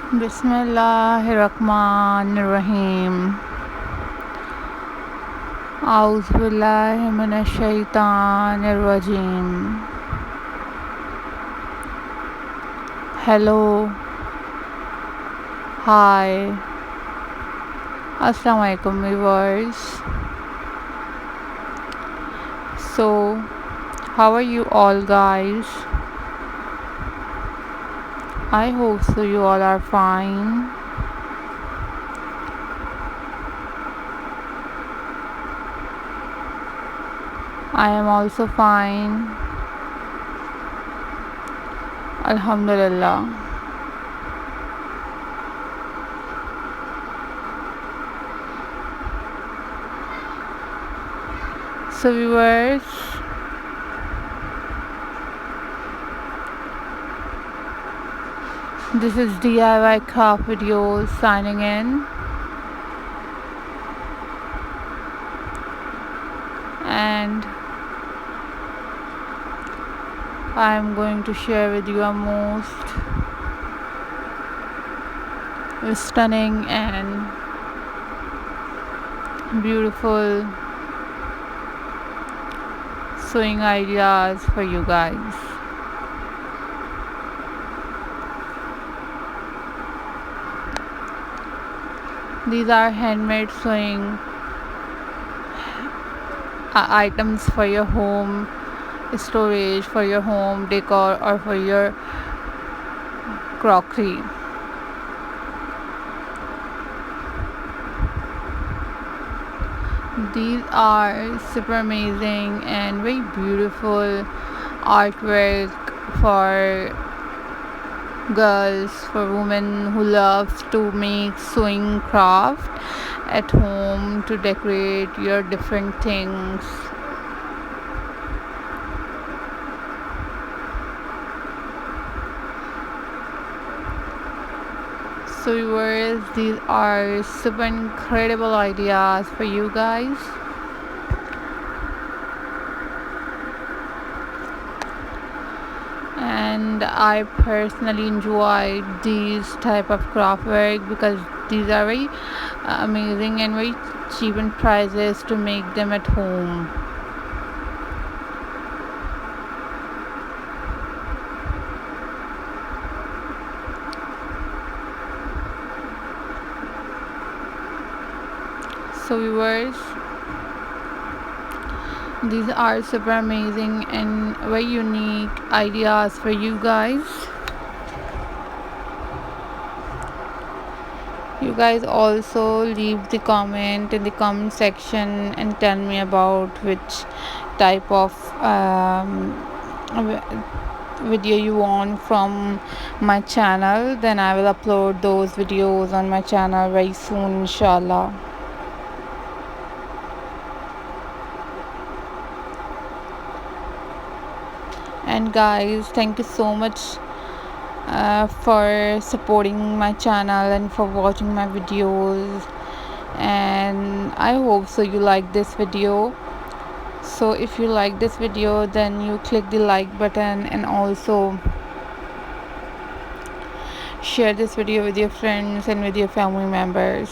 बिस्मिल्लाहिर्रहमानिर्रहीम। औज़ु बिल्लाहि मिनश शैतानिर्रजीम। Hello, hi, Assalamu alaikum viewers. So, how are you all guys? I hope so you all are fine. I am also fine. Alhamdulillah. So viewers, this is DIY craft videos signing in, and I am going to share with you a most stunning and beautiful sewing ideas for you guys. These are handmade sewing items for your home storage, for your home decor, or for your crockery. These are super amazing and very beautiful artwork for girls, for women who loves to make sewing craft at home to decorate your different things. So viewers, these are super incredible ideas for you guys. And I personally enjoy these type of craft work because these are very amazing and very cheap in prices to make them at home. So viewers, these are super amazing and very unique ideas for you guys. You guys also leave the comment in the comment section and tell me about which type of video you want from my channel. Then I will upload those videos on my channel very soon, inshallah. And guys, thank you so much for supporting my channel and for watching my videos, and I hope so you like this video. So if you like this video, then you click the like button and also share this video with your friends and with your family members.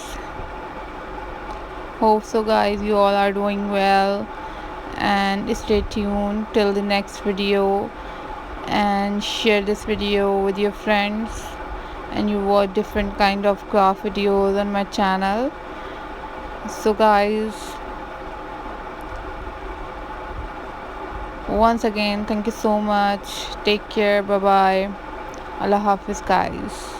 Hope so guys you all are doing well, and stay tuned till the next video, and share this video with your friends, and you watch different kind of craft videos on my channel. So guys, once again, thank you so much. Take care. Bye bye. Allah Hafiz guys.